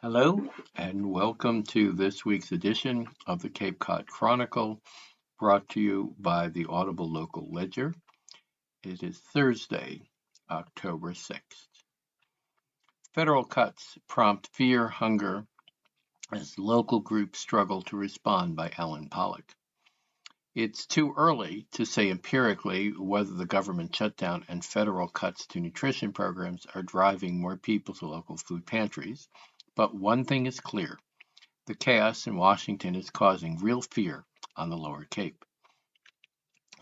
Hello, and welcome to this week's edition of the Cape Cod Chronicle, brought to you by the Audible Local Ledger. It is Thursday, October 6th. Federal cuts prompt fear, hunger, as local groups struggle to respond by Ellen Pollock. It's too early to say empirically whether the government shutdown and federal cuts to nutrition programs are driving more people to local food pantries, but one thing is clear. The chaos in Washington is causing real fear on the Lower Cape.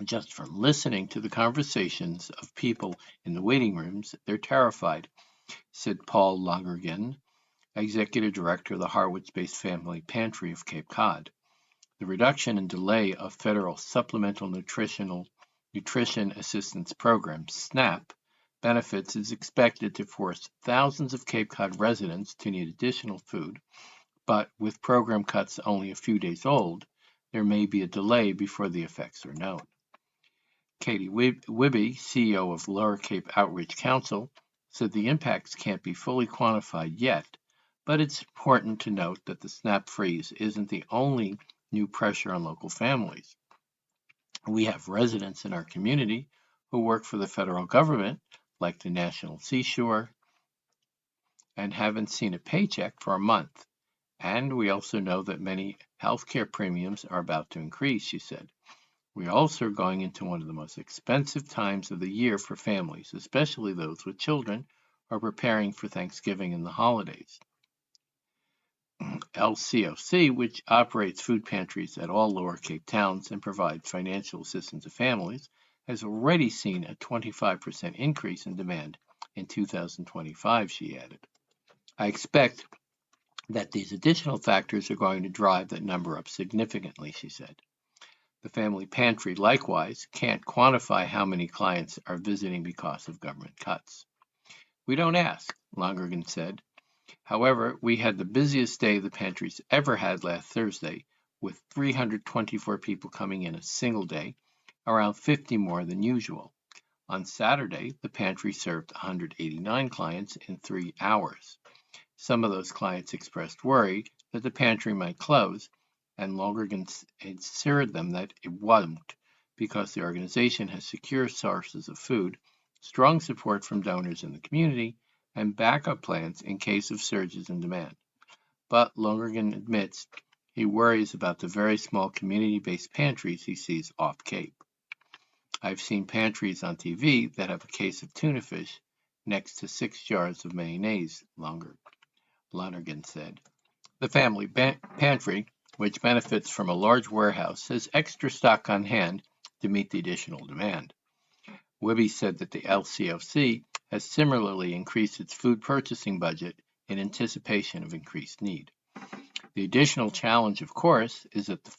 Just from listening to the conversations of people in the waiting rooms, they're terrified, said Paul Lonergan, executive director of the Harwich-based Family Pantry of Cape Cod. The reduction and delay of federal Supplemental Nutrition Assistance Program, SNAP, benefits is expected to force thousands of Cape Cod residents to need additional food. But with program cuts only a few days old, there may be a delay before the effects are known. Katie Wibby, CEO of Lower Cape Outreach Council, said the impacts can't be fully quantified yet, but it's important to note that the SNAP freeze isn't the only new pressure on local families. We have residents in our community who work for the federal government, like the National Seashore, and haven't seen a paycheck for a month. And we also know that many healthcare premiums are about to increase, she said. We also are going into one of the most expensive times of the year for families, especially those with children who are preparing for Thanksgiving and the holidays. LCOC, which operates food pantries at all Lower Cape towns and provides financial assistance to families, has already seen a 25% increase in demand in 2025, she added. I expect that these additional factors are going to drive that number up significantly, she said. The family pantry, likewise, can't quantify how many clients are visiting because of government cuts. We don't ask, Lonergan said. However, we had the busiest day the pantry's ever had last Thursday, with 324 people coming in a single day, around 50 more than usual. On Saturday, the pantry served 189 clients in 3 hours. Some of those clients expressed worry that the pantry might close, and Lonergan assured them that it won't, because the organization has secure sources of food, strong support from donors in the community, and backup plans in case of surges in demand. But Lonergan admits he worries about the very small community-based pantries he sees off-Cape. I've seen pantries on TV that have a case of tuna fish next to 6 jars of mayonnaise, Lonergan said. The family pantry, which benefits from a large warehouse, has extra stock on hand to meet the additional demand. Wibby said that the LCOC has similarly increased its food purchasing budget in anticipation of increased need. The additional challenge, of course, is that the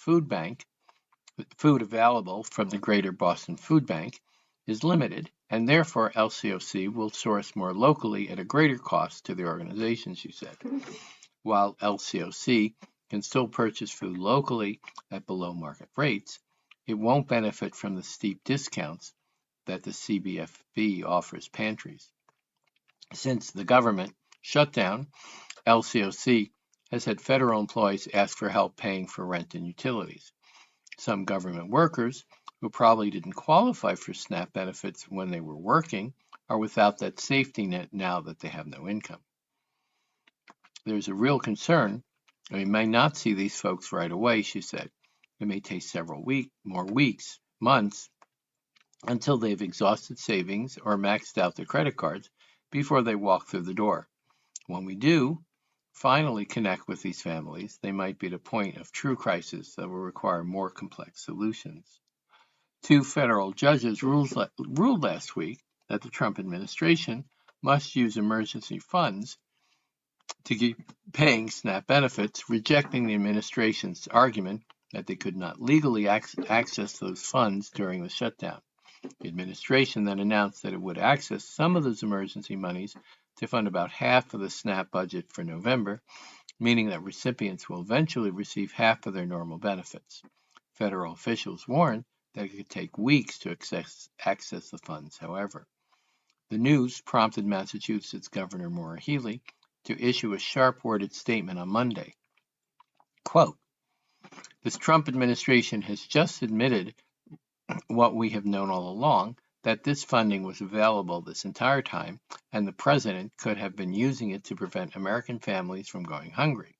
food available from the Greater Boston Food Bank is limited, and therefore LCOC will source more locally at a greater cost to the organization, she said. While LCOC can still purchase food locally at below market rates, it won't benefit from the steep discounts that the CBFB offers pantries. Since the government shutdown, LCOC has had federal employees ask for help paying for rent and utilities. Some government workers who probably didn't qualify for SNAP benefits when they were working are without that safety net now that they have no income. There's a real concern. We may not see these folks right away, she said. It may take several more weeks, months, until they've exhausted savings or maxed out their credit cards before they walk through the door. When we do finally connect with these families, they might be at a point of true crisis that will require more complex solutions. 2 federal judges ruled last week that the Trump administration must use emergency funds to keep paying SNAP benefits, rejecting the administration's argument that they could not legally access those funds during the shutdown. The administration then announced that it would access some of those emergency monies to fund about half of the SNAP budget for November, meaning that recipients will eventually receive half of their normal benefits. Federal officials warned that it could take weeks to access the funds, however. The news prompted Massachusetts Governor Maura Healey to issue a sharp-worded statement on Monday. Quote, "This Trump administration has just admitted what we have known all along, that this funding was available this entire time, and the president could have been using it to prevent American families from going hungry.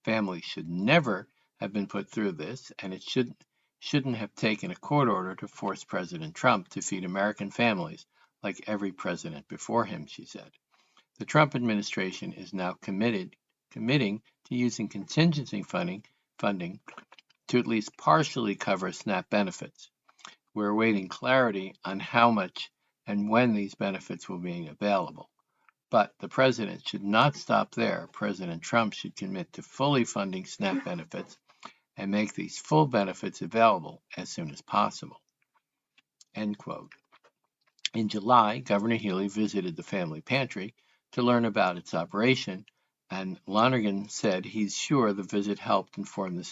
Families should never have been put through this, and it shouldn't have taken a court order to force President Trump to feed American families like every president before him," she said. The Trump administration is now committing to using contingency funding to at least partially cover SNAP benefits. We're awaiting clarity on how much and when these benefits will be available. But the president should not stop there. President Trump should commit to fully funding SNAP benefits and make these full benefits available as soon as possible. End quote. In July, Governor Healy visited the family pantry to learn about its operation, and Lonergan said he's sure the visit helped inform the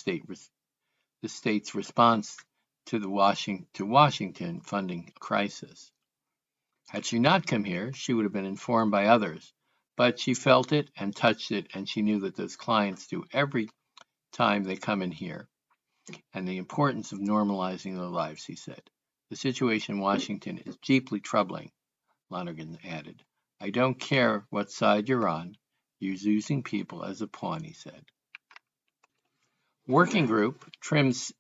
state's response to the Washington funding crisis. Had she not come here, she would have been informed by others, but she felt it and touched it, and she knew that those clients do every time they come in here, and the importance of normalizing their lives, he said. The situation in Washington is deeply troubling, Lonergan added. I don't care what side you're on. You're using people as a pawn, he said. Working group trims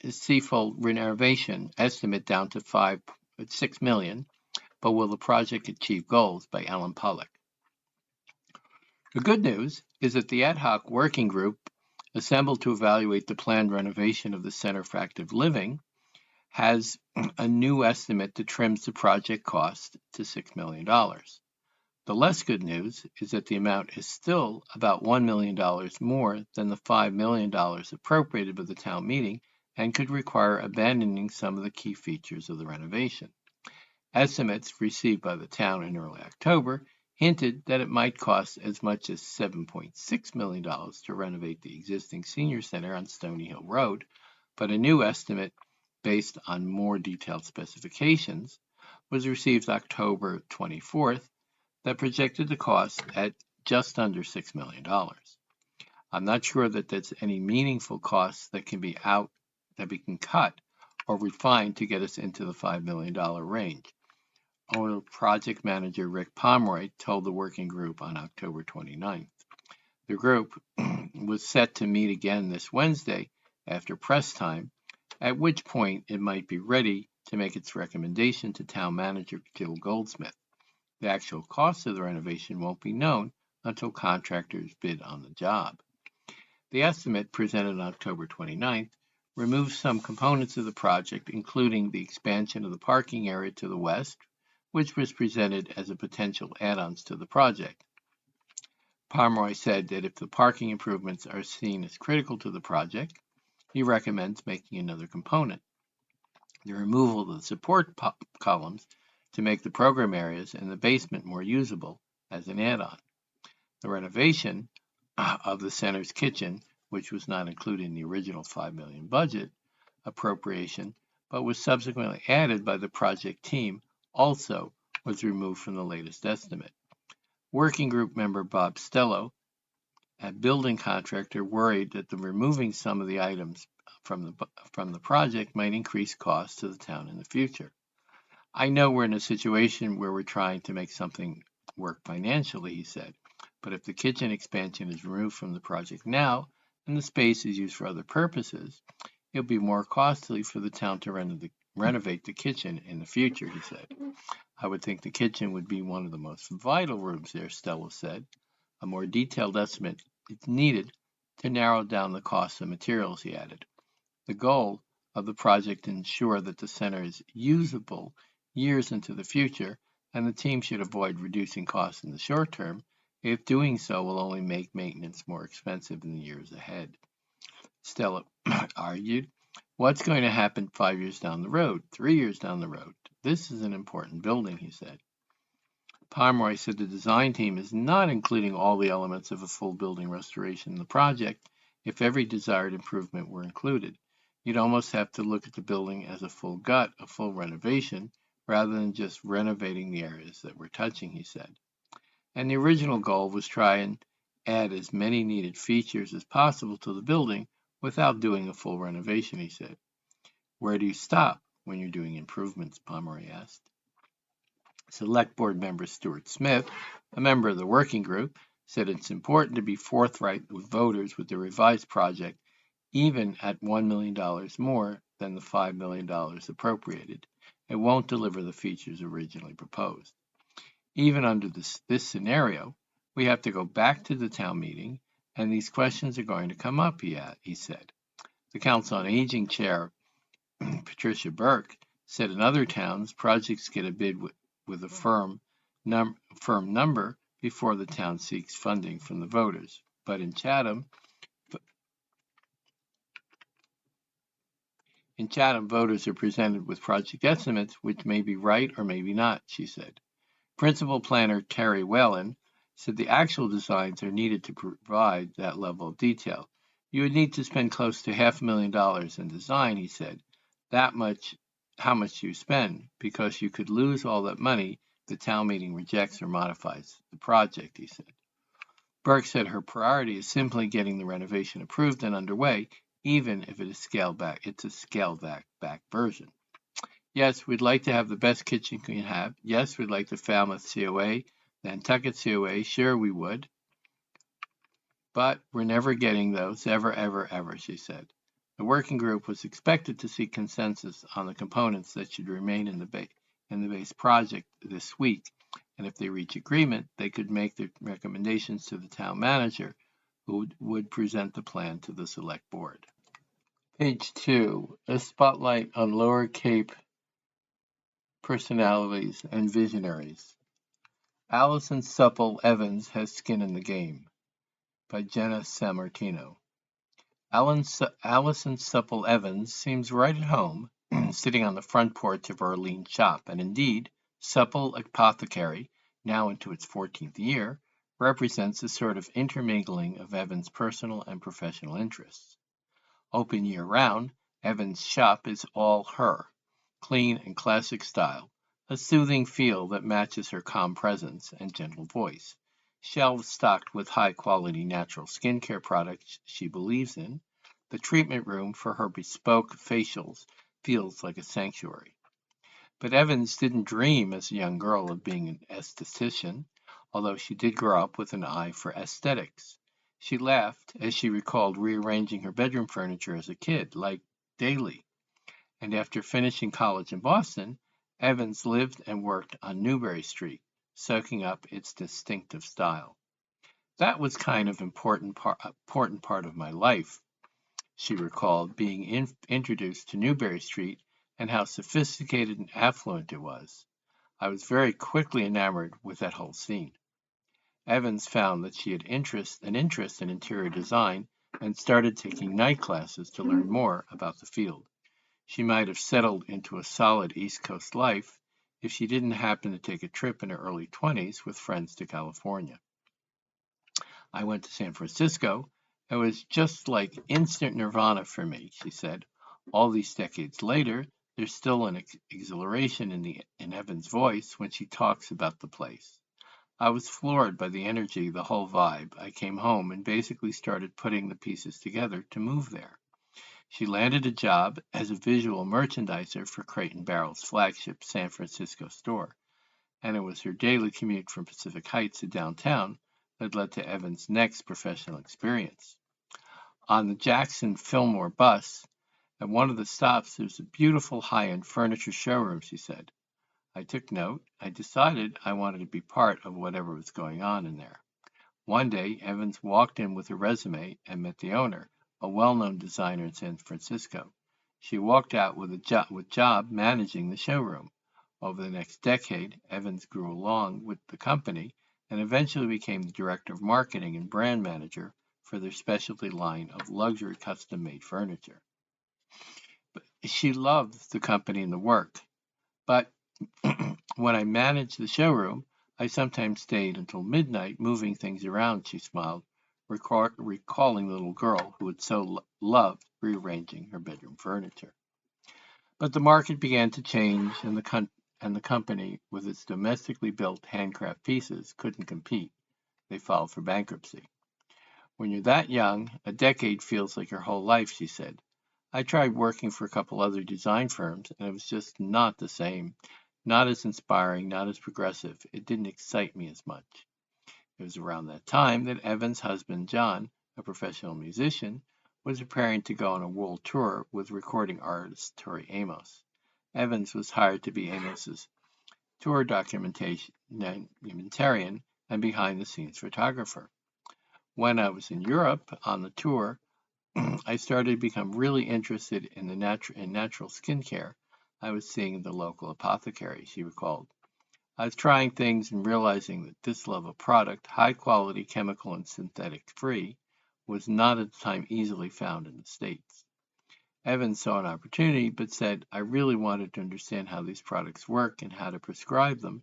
Seafold renovation estimate down to $6 million, but will the project achieve goals, by Alan Pollack. The good news is that the ad hoc working group assembled to evaluate the planned renovation of the Center for Active Living has a new estimate that trims the project cost to $6 million. The less good news is that the amount is still about $1 million more than the $5 million appropriated by the town meeting and could require abandoning some of the key features of the renovation. Estimates received by the town in early October hinted that it might cost as much as $7.6 million to renovate the existing senior center on Stony Hill Road, but a new estimate based on more detailed specifications was received October 24th that projected the cost at just under $6 million. I'm not sure that there's any meaningful costs that we can cut or refine to get us into the $5 million range. Owner project manager Rick Pomeroy told the working group on October 29th. The group was set to meet again this Wednesday after press time, at which point it might be ready to make its recommendation to town manager Gil Goldsmith. The actual cost of the renovation won't be known until contractors bid on the job. The estimate presented on October 29th removes some components of the project, including the expansion of the parking area to the west, which was presented as a potential add-ons to the project. Pomeroy said that if the parking improvements are seen as critical to the project, he recommends making another component. The removal of the support columns to make the program areas in the basement more usable as an add-on. The renovation of the center's kitchen, which was not included in the original $5 million budget appropriation, but was subsequently added by the project team, also was removed from the latest estimate. Working group member Bob Stello, a building contractor, worried that removing some of the items from the project might increase costs to the town in the future. I know we're in a situation where we're trying to make something work financially, he said, but if the kitchen expansion is removed from the project now and the space is used for other purposes, it'll be more costly for the town to renovate the kitchen in the future, he said. I would think the kitchen would be one of the most vital rooms there, Stella said. A more detailed estimate is needed to narrow down the cost of materials, he added. The goal of the project to ensure that the center is usable years into the future, and the team should avoid reducing costs in the short term, if doing so will only make maintenance more expensive in the years ahead. Stella argued, what's going to happen 5 years down the road, 3 years down the road? This is an important building, he said. Pomeroy said the design team is not including all the elements of a full building restoration in the project. If every desired improvement were included, you'd almost have to look at the building as a full gut, a full renovation, rather than just renovating the areas that we're touching, he said. and the original goal was try and add as many needed features as possible to the building without doing a full renovation, he said. Where do you stop when you're doing improvements, Pomeroy asked. Select Board member Stuart Smith, a member of the working group, said it's important to be forthright with voters with the revised project, even at $1 million more than the $5 million appropriated. It won't deliver the features originally proposed. Even under this scenario, we have to go back to the town meeting, and these questions are going to come up, he said. The Council on Aging Chair, Patricia Burke, said in other towns, projects get a bid with a firm number before the town seeks funding from the voters. But in Chatham, voters are presented with project estimates, which may be right or maybe not, she said. Principal planner Terry Whalen said the actual designs are needed to provide that level of detail. You would need to spend close to $500,000 in design, he said. That much, how much you spend, because you could lose all that money if the town meeting rejects or modifies the project, he said. Burke said her priority is simply getting the renovation approved and underway, even if it is scaled back. It's a scaled back version. Yes, we'd like to have the best kitchen we can have. Yes, we'd like the Falmouth COA, the Nantucket COA. Sure, we would. But we're never getting those, ever, she said. The working group was expected to seek consensus on the components that should remain in the base project this week, and if they reach agreement, they could make their recommendations to the town manager, who would present the plan to the select board. Page 2, a spotlight on Lower Cape personalities and visionaries. Allison Supple Evans has skin in the game, by Jenna Sammartino. Allison Supple Evans seems right at home, sitting on the front porch of Arlene's shop, and indeed, Supple Apothecary, now into its 14th year, represents a sort of intermingling of Evans' personal and professional interests. Open year-round, Evans' shop is all her, clean and classic style, a soothing feel that matches her calm presence and gentle voice. Shelves stocked with high-quality natural skincare products she believes in. The treatment room for her bespoke facials feels like a sanctuary. But Evans didn't dream as a young girl of being an esthetician, although she did grow up with an eye for aesthetics. She laughed as she recalled rearranging her bedroom furniture as a kid, like daily. And after finishing college in Boston, Evans lived and worked on Newbury Street, soaking up its distinctive style. That was kind of important part of my life, she recalled, being introduced to Newbury Street and how sophisticated and affluent it was. I was very quickly enamored with that whole scene. Evans found that she had an interest in interior design and started taking night classes to learn more about the field. She might have settled into a solid East Coast life if she didn't happen to take a trip in her early 20s with friends to California. I went to San Francisco. It was just like instant nirvana for me, she said. All these decades later, there's still an exhilaration in Evans' voice when she talks about the place. I was floored by the energy, the whole vibe. I came home and basically started putting the pieces together to move there. She landed a job as a visual merchandiser for Crate & Barrel's flagship San Francisco store, and it was her daily commute from Pacific Heights to downtown that led to Evans' next professional experience. On the Jackson Fillmore bus, at one of the stops, there was a beautiful high-end furniture showroom, she said. I took note. I decided I wanted to be part of whatever was going on in there. One day, Evans walked in with a resume and met the owner, a well-known designer in San Francisco. She walked out with a job managing the showroom. Over the next decade, Evans grew along with the company and eventually became the director of marketing and brand manager for their specialty line of luxury custom-made furniture. But she loved the company and the work, but when I managed the showroom, I sometimes stayed until midnight moving things around, she smiled, recalling the little girl who had so loved rearranging her bedroom furniture. But the market began to change and and the company, with its domestically built handcraft pieces, couldn't compete. They filed for bankruptcy. When you're that young, a decade feels like your whole life, she said. I tried working for a couple other design firms, and it was just not the same. Not as inspiring, not as progressive. It didn't excite me as much. It was around that time that Evan's husband, John, a professional musician, was preparing to go on a world tour with recording artist Tori Amos. Evans was hired to be Amos's tour documentarian and behind-the-scenes photographer. When I was in Europe on the tour, I started to become really interested in natural skincare I was seeing in the local apothecary, she recalled. I was trying things and realizing that this level of product, high quality, chemical and synthetic free, was not at the time easily found in the States. Evans saw an opportunity but said, I really wanted to understand how these products work and how to prescribe them,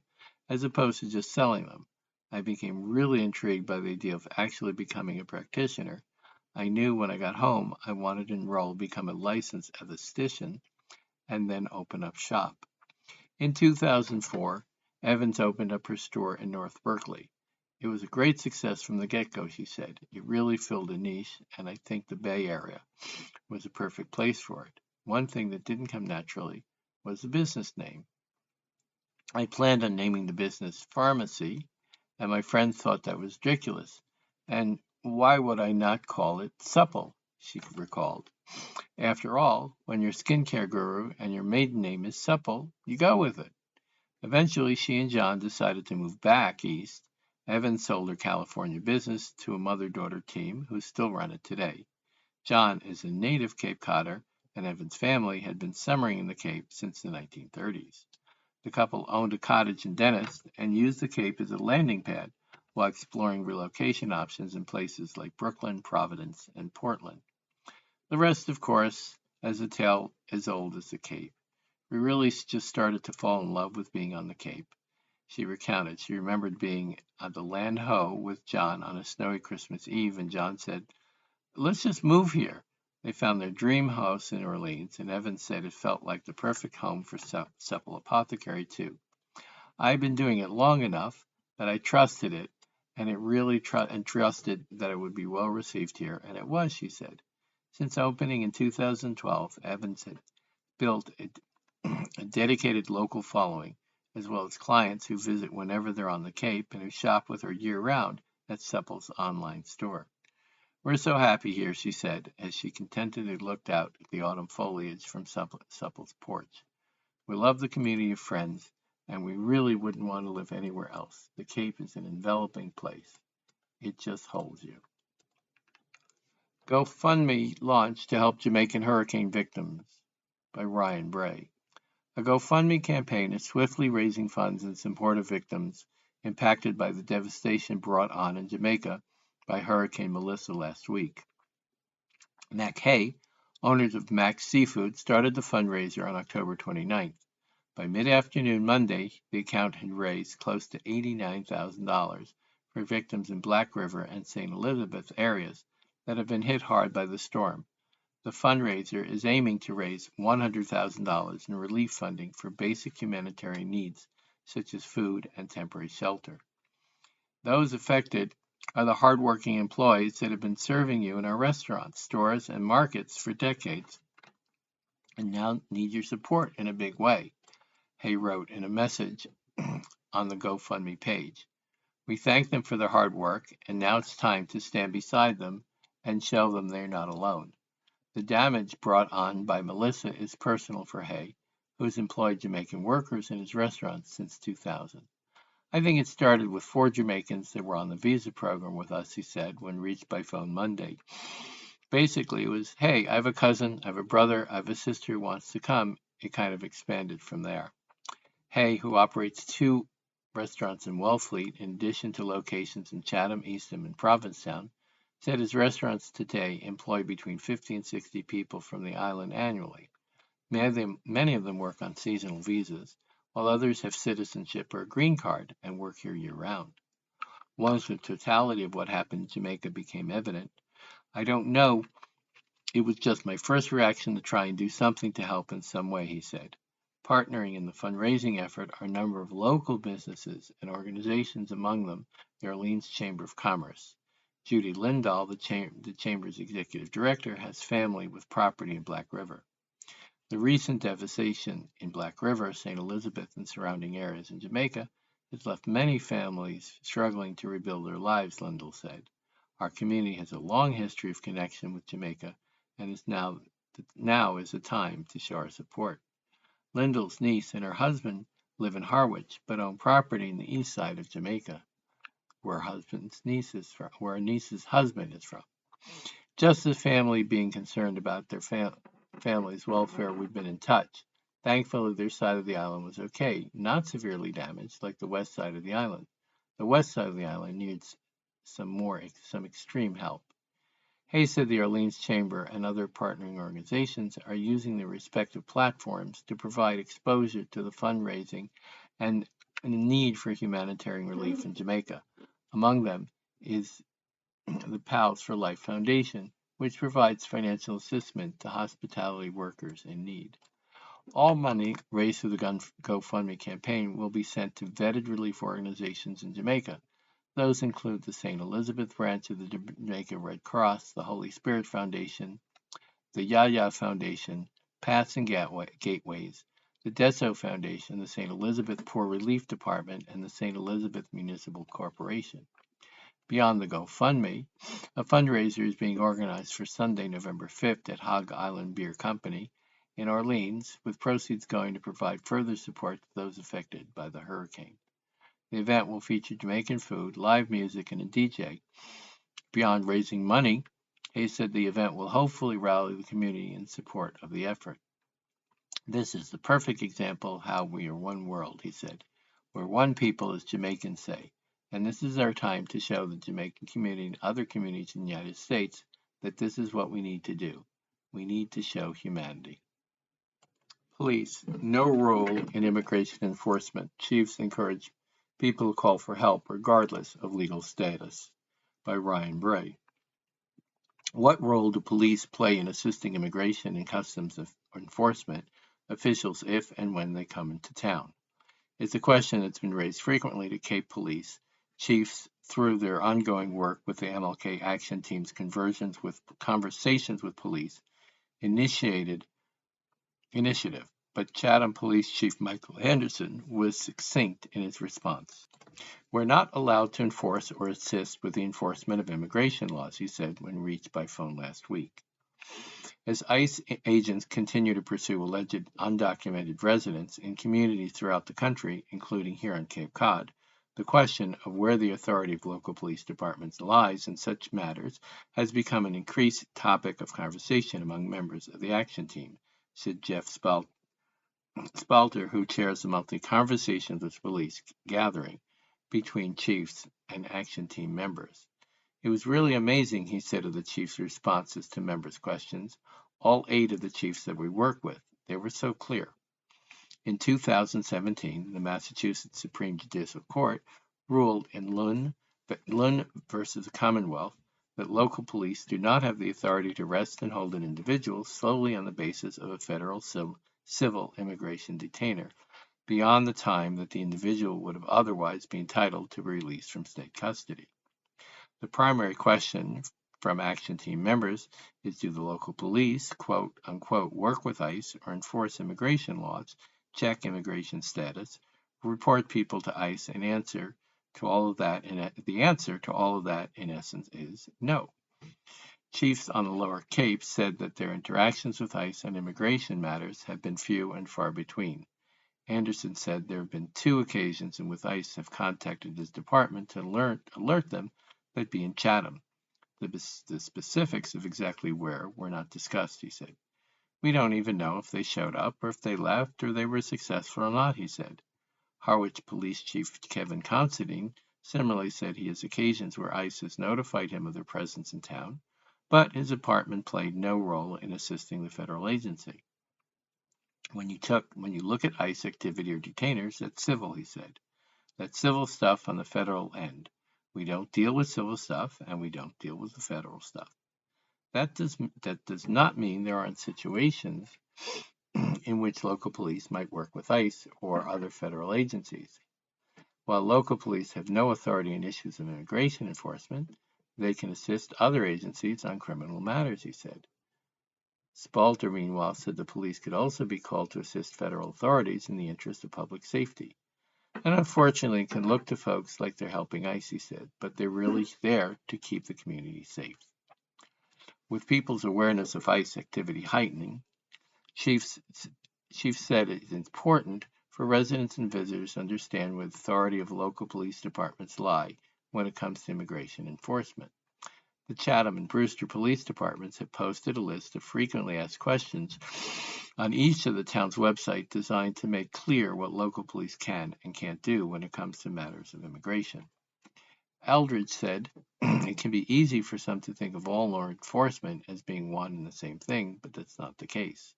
as opposed to just selling them. I became really intrigued by the idea of actually becoming a practitioner. I knew when I got home I wanted to enroll, become a licensed esthetician, and then open up shop. In 2004, Evans opened up her store in North Berkeley. It was a great success from the get-go, she said. It really filled a niche, and I think the Bay Area was a perfect place for it. One thing that didn't come naturally was the business name. I planned on naming the business Pharmacy, and my friends thought that was ridiculous. And why would I not call it Supple? She recalled. After all, when you're a skincare guru and your maiden name is Supple, you go with it. Eventually, she and John decided to move back east. Evan sold her California business to a mother-daughter team who still run it today. John is a native Cape Codder, and Evan's family had been summering in the Cape since the 1930s. The couple owned a cottage in Dennis and used the Cape as a landing pad while exploring relocation options in places like Brooklyn, Providence, and Portland. The rest, of course, as a tale as old as the Cape. We really just started to fall in love with being on the Cape. She recounted she remembered being at the Land Ho with John on a snowy Christmas Eve, and John said, let's just move here. They found their dream house in Orleans, and Evans said it felt like the perfect home for Supple Apothecary, too. I'd been doing it long enough that I trusted it, and it really trusted that it would be well received here, and it was, she said. Since opening in 2012, Evans had built a dedicated local following, as well as clients who visit whenever they're on the Cape and who shop with her year-round at Supple's online store. We're so happy here, she said, as she contentedly looked out at the autumn foliage from Supple's porch. We love the community of friends, and we really wouldn't want to live anywhere else. The Cape is an enveloping place. It just holds you. GoFundMe launched to help Jamaican hurricane victims by Ryan Bray. A GoFundMe campaign is swiftly raising funds in support of victims impacted by the devastation brought on in Jamaica by Hurricane Melissa last week. Mac Hay, owners of Mac's Seafood, started the fundraiser on October 29th. By mid-afternoon Monday, the account had raised close to $89,000 for victims in Black River and St. Elizabeth areas that have been hit hard by the storm. The fundraiser is aiming to raise $100,000 in relief funding for basic humanitarian needs, such as food and temporary shelter. Those affected are the hardworking employees that have been serving you in our restaurants, stores, and markets for decades, and now need your support in a big way, Hay wrote in a message on the GoFundMe page. We thank them for their hard work, and now it's time to stand beside them and show them they're not alone. The damage brought on by Melissa is personal for Hay, who has employed Jamaican workers in his restaurants since 2000. I think it started with 4 Jamaicans that were on the visa program with us, he said, when reached by phone Monday. Basically, it was, hey, I have a cousin, I have a brother, I have a sister who wants to come. It kind of expanded from there. Hay, who operates 2 restaurants in Wellfleet, in addition to locations in Chatham, Eastham, and Provincetown, said his restaurants today employ between 50 and 60 people from the island annually. Many of them work on seasonal visas, while others have citizenship or a green card and work here year-round. Once the totality of what happened in Jamaica became evident, I don't know, it was just my first reaction to try and do something to help in some way, he said. Partnering in the fundraising effort are a number of local businesses and organizations, among them the Orleans Chamber of Commerce. Judy Lindahl, the Chamber's executive director, has family with property in Black River. The recent devastation in Black River, St. Elizabeth, and surrounding areas in Jamaica has left many families struggling to rebuild their lives, Lindahl said. Our community has a long history of connection with Jamaica, and now is the time to show our support. Lindahl's niece and her husband live in Harwich, but own property in the east side of Jamaica, where her niece's husband is from. Just the family being concerned about their family's welfare, we've been in touch. Thankfully, their side of the island was okay, not severely damaged like the west side of the island. The west side of the island needs some extreme help. Hayes said the Orleans Chamber and other partnering organizations are using their respective platforms to provide exposure to the fundraising and the need for humanitarian relief in Jamaica. Among them is the Pals for Life Foundation, which provides financial assistance to hospitality workers in need. All money raised through the GoFundMe campaign will be sent to vetted relief organizations in Jamaica. Those include the St. Elizabeth branch of the Jamaica Red Cross, the Holy Spirit Foundation, the Yaya Foundation, Paths and Gateways, the Deso Foundation, the St. Elizabeth Poor Relief Department, and the St. Elizabeth Municipal Corporation. Beyond the GoFundMe, a fundraiser is being organized for Sunday, November 5th at Hog Island Beer Company in Orleans, with proceeds going to provide further support to those affected by the hurricane. The event will feature Jamaican food, live music, and a DJ. Beyond raising money, Hayes said the event will hopefully rally the community in support of the effort. This is the perfect example of how we are one world, he said. We're one people, as Jamaicans say, and this is our time to show the Jamaican community and other communities in the United States that this is what we need to do. We need to show humanity. Police, no role in immigration enforcement. Chiefs encourage people to call for help regardless of legal status, by Ryan Bray. What role do police play in assisting immigration and customs enforcement officials if and when they come into town? It's a question that's been raised frequently to Cape Police chiefs through their ongoing work with the MLK Action Team's conversations with police initiative. But Chatham Police Chief Michael Anderson was succinct in his response. We're not allowed to enforce or assist with the enforcement of immigration laws, he said when reached by phone last week. As ICE agents continue to pursue alleged undocumented residents in communities throughout the country, including here on Cape Cod, the question of where the authority of local police departments lies in such matters has become an increased topic of conversation among members of the action team, said Jeff Spalter, who chairs the monthly Conversations with Police gathering between chiefs and action team members. It was really amazing, he said, of the chiefs' responses to members' questions. All 8 of the chiefs that we work with, they were so clear. In 2017, the Massachusetts Supreme Judicial Court ruled in Lund versus the Commonwealth that local police do not have the authority to arrest and hold an individual solely on the basis of a federal civil immigration detainer beyond the time that the individual would have otherwise been entitled to be released from state custody. The primary question from action team members is, do the local police, quote unquote, work with ICE or enforce immigration laws, check immigration status, report people to ICE, and answer to all of that? And the answer to all of that, in essence, is no. Chiefs on the Lower Cape said that their interactions with ICE on immigration matters have been few and far between. Anderson said there have been 2 occasions in which ICE have contacted his department to alert them they'd be in Chatham. The specifics of exactly where were not discussed, he said. We don't even know if they showed up or if they left or they were successful or not, he said. Harwich Police Chief Kevin Considine similarly said he has occasions where ICE has notified him of their presence in town, but his department played no role in assisting the federal agency. When you look at ICE activity or detainers, that's civil, he said. That's civil stuff on the federal end. We don't deal with civil stuff, and we don't deal with the federal stuff. That does not mean there aren't situations in which local police might work with ICE or other federal agencies. While local police have no authority in issues of immigration enforcement, they can assist other agencies on criminal matters, he said. Spalter, meanwhile, said the police could also be called to assist federal authorities in the interest of public safety. And unfortunately can look to folks like they're helping ICE, he said, but they're really there to keep the community safe. With people's awareness of ICE activity heightening, Chief said it is important for residents and visitors to understand where the authority of local police departments lie when it comes to immigration enforcement. The Chatham and Brewster police departments have posted a list of frequently asked questions on each of the town's websites designed to make clear what local police can and can't do when it comes to matters of immigration. Eldridge said, it can be easy for some to think of all law enforcement as being one and the same thing, but that's not the case.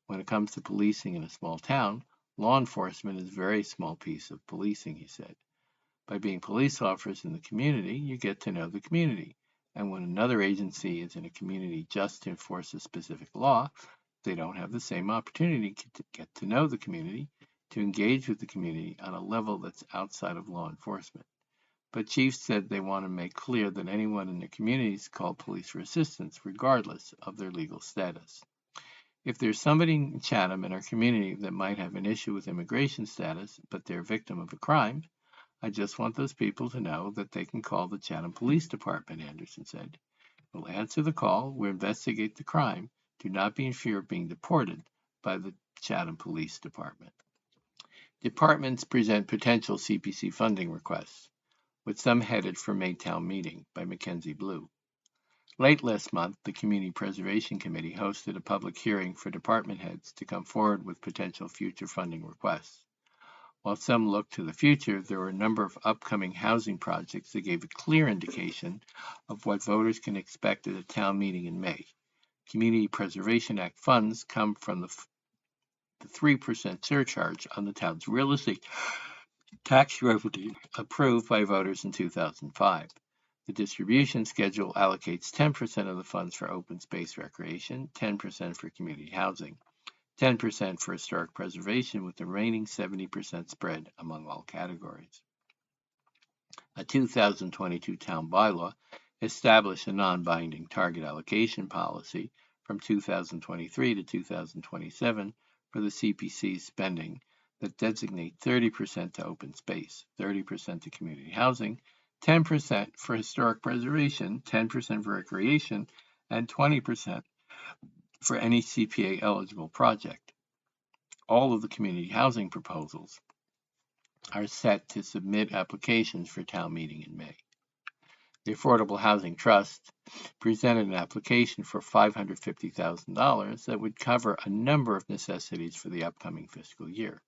When it comes to policing in a small town, law enforcement is a very small piece of policing, he said. By being police officers in the community, you get to know the community. And when another agency is in a community just to enforce a specific law, they don't have the same opportunity to get to know the community, to engage with the community on a level that's outside of law enforcement. But Chief said they want to make clear that anyone in the community is called police for assistance, regardless of their legal status. If there's somebody in Chatham in our community that might have an issue with immigration status, but they're a victim of a crime, I just want those people to know that they can call the Chatham Police Department, Anderson said. We'll answer the call, we'll investigate the crime. Do not be in fear of being deported by the Chatham Police Department. Departments present potential CPC funding requests, with some headed for May town meeting by Mackenzie Blue. Late last month, the Community Preservation Committee hosted a public hearing for department heads to come forward with potential future funding requests. While some look to the future, there were a number of upcoming housing projects that gave a clear indication of what voters can expect at a town meeting in May. Community Preservation Act funds come from the 3% surcharge on the town's real estate tax revenue approved by voters in 2005. The distribution schedule allocates 10% of the funds for open space recreation, 10% for community housing, 10% for historic preservation, with the remaining 70% spread among all categories. A 2022 town bylaw established a non-binding target allocation policy from 2023 to 2027 for the CPC spending that designate 30% to open space, 30% to community housing, 10% for historic preservation, 10% for recreation, and 20% for any CPA-eligible project. All of the community housing proposals are set to submit applications for town meeting in May. The Affordable Housing Trust presented an application for $550,000 that would cover a number of necessities for the upcoming fiscal year.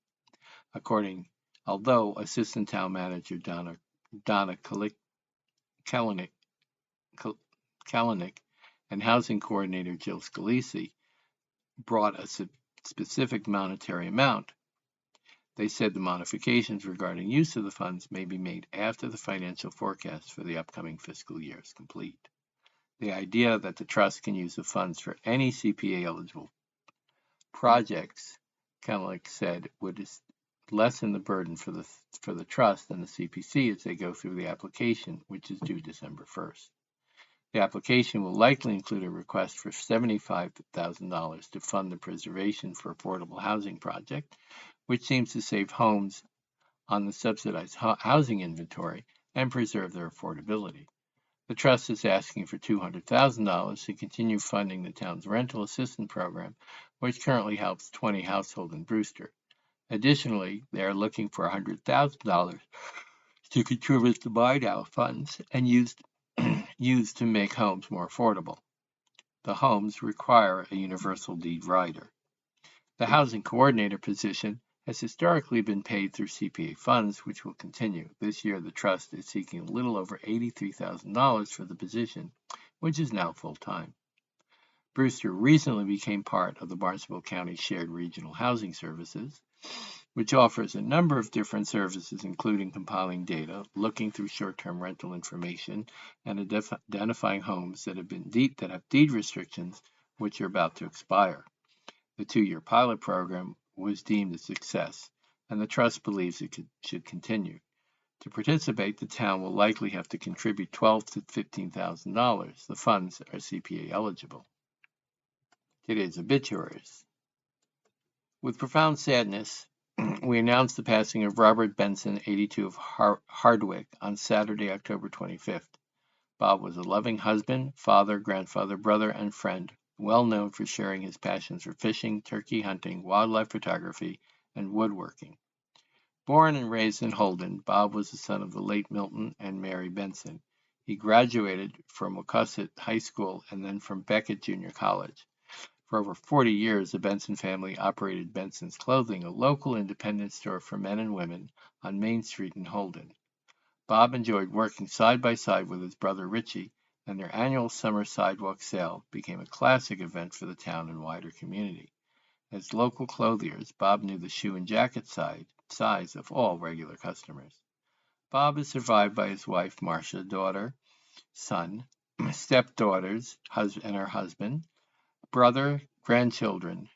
Although Assistant Town Manager Donna Kalanick and Housing Coordinator Jill Scalisi brought a specific monetary amount, they said the modifications regarding use of the funds may be made after the financial forecast for the upcoming fiscal year is complete. The idea that the trust can use the funds for any CPA-eligible projects, Kalanick said, would lessen the burden for the trust and the CPC as they go through the application, which is due December 1st. The application will likely include a request for $75,000 to fund the preservation for affordable housing project, which seems to save homes on the subsidized housing inventory and preserve their affordability. The trust is asking for $200,000 to continue funding the town's rental assistance program, which currently helps 20 households in Brewster. Additionally, they are looking for $100,000 to contribute to buy-down funds and used to make homes more affordable. The homes require a universal deed rider. The housing coordinator position has historically been paid through CPA funds, which will continue. This year, the trust is seeking a little over $83,000 for the position, which is now full-time. Brewster recently became part of the Barnstable County Shared Regional Housing Services, which offers a number of different services, including compiling data, looking through short-term rental information, and identifying homes that have deed restrictions, which are about to expire. The 2-year pilot program was deemed a success, and the Trust believes it should continue. To participate, the town will likely have to contribute $12,000 to $15,000. The funds are CPA eligible. Today's obituaries. With profound sadness, we announce the passing of Robert Benson, 82, of Hardwick, on Saturday, October 25th. Bob was a loving husband, father, grandfather, brother, and friend, well known for sharing his passions for fishing, turkey hunting, wildlife photography, and woodworking. Born and raised in Holden, Bob was the son of the late Milton and Mary Benson. He graduated from Waukeset High School and then from Beckett Junior College. For over 40 years, the Benson family operated Benson's Clothing, a local independent store for men and women on Main Street in Holden. Bob enjoyed working side by side with his brother Richie, and their annual summer sidewalk sale became a classic event for the town and wider community. As local clothiers, Bob knew the shoe and jacket size of all regular customers. Bob is survived by his wife, Marcia, daughter, son, stepdaughters, and her husband, brother, grandchildren,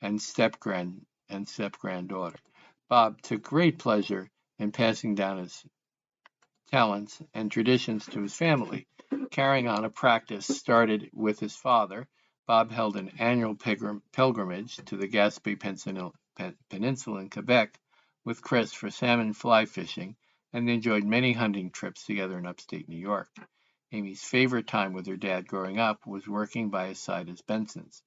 and step-granddaughter. Bob took great pleasure in passing down his talents and traditions to his family, carrying on a practice started with his father. Bob held an annual pilgrimage to the Gaspé Peninsula in Quebec with Chris for salmon fly fishing, and they enjoyed many hunting trips together in upstate New York. Amy's favorite time with her dad growing up was working by his side as Benson's.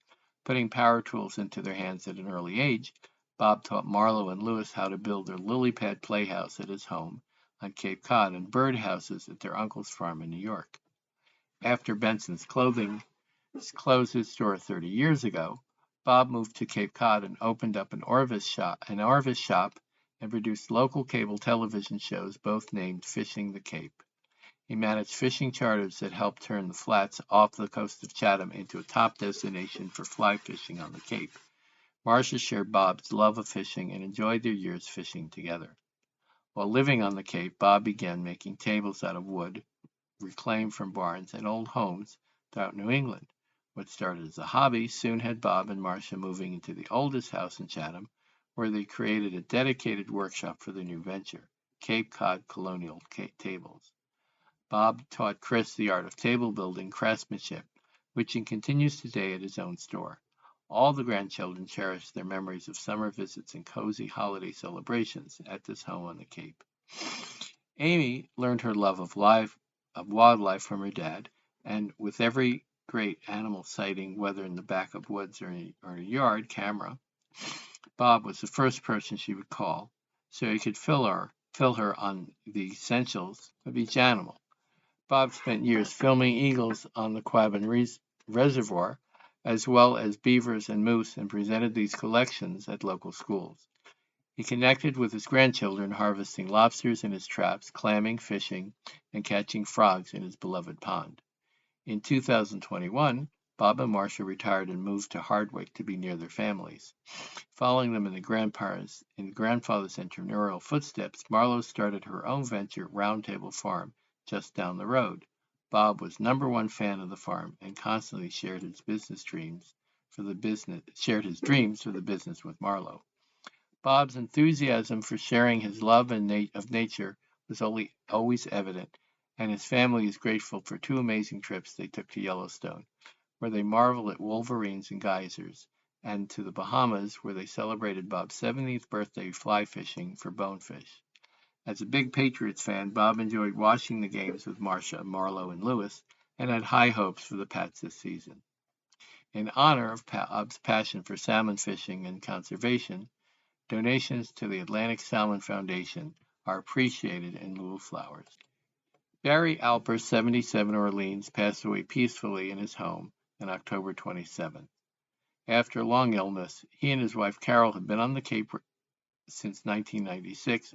Putting power tools into their hands at an early age, Bob taught Marlo and Lewis how to build their lily pad playhouse at his home on Cape Cod and bird houses at their uncle's farm in New York. After Benson's Clothing closed his store 30 years ago, Bob moved to Cape Cod and opened up an Orvis shop and produced local cable television shows, both named Fishing the Cape. He managed fishing charters that helped turn the flats off the coast of Chatham into a top destination for fly fishing on the Cape. Marcia shared Bob's love of fishing and enjoyed their years fishing together. While living on the Cape, Bob began making tables out of wood reclaimed from barns and old homes throughout New England. What started as a hobby soon had Bob and Marcia moving into the oldest house in Chatham, where they created a dedicated workshop for their new venture, Cape Cod Colonial Tables. Bob taught Chris the art of table building craftsmanship, which he continues today at his own store. All the grandchildren cherish their memories of summer visits and cozy holiday celebrations at this home on the Cape. Amy learned her love of wildlife from her dad, and with every great animal sighting, whether in the back of woods or in a yard camera, Bob was the first person she would call, so he could fill her on the essentials of each animal. Bob spent years filming eagles on the Quabbin Reservoir, as well as beavers and moose, and presented these collections at local schools. He connected with his grandchildren, harvesting lobsters in his traps, clamming, fishing, and catching frogs in his beloved pond. In 2021, Bob and Marcia retired and moved to Hardwick to be near their families. Following them in the grandfather's entrepreneurial footsteps, Marlo started her own venture, Roundtable Farm, just down the road. Bob was #1 fan of the farm and constantly shared his dreams for the business with Marlo. Bob's enthusiasm for sharing his love of nature was always evident, and his family is grateful for 2 amazing trips they took to Yellowstone, where they marveled at wolverines and geysers, and to the Bahamas, where they celebrated Bob's 70th birthday fly fishing for bonefish. As a big Patriots fan, Bob enjoyed watching the games with Marcia, Marlo, and Lewis, and had high hopes for the Pats this season. In honor of Bob's passion for salmon fishing and conservation, donations to the Atlantic Salmon Foundation are appreciated in lieu of flowers. Barry Alper, 77, Orleans, passed away peacefully in his home on October 27th. After a long illness, he and his wife Carol have been on the Cape since 1996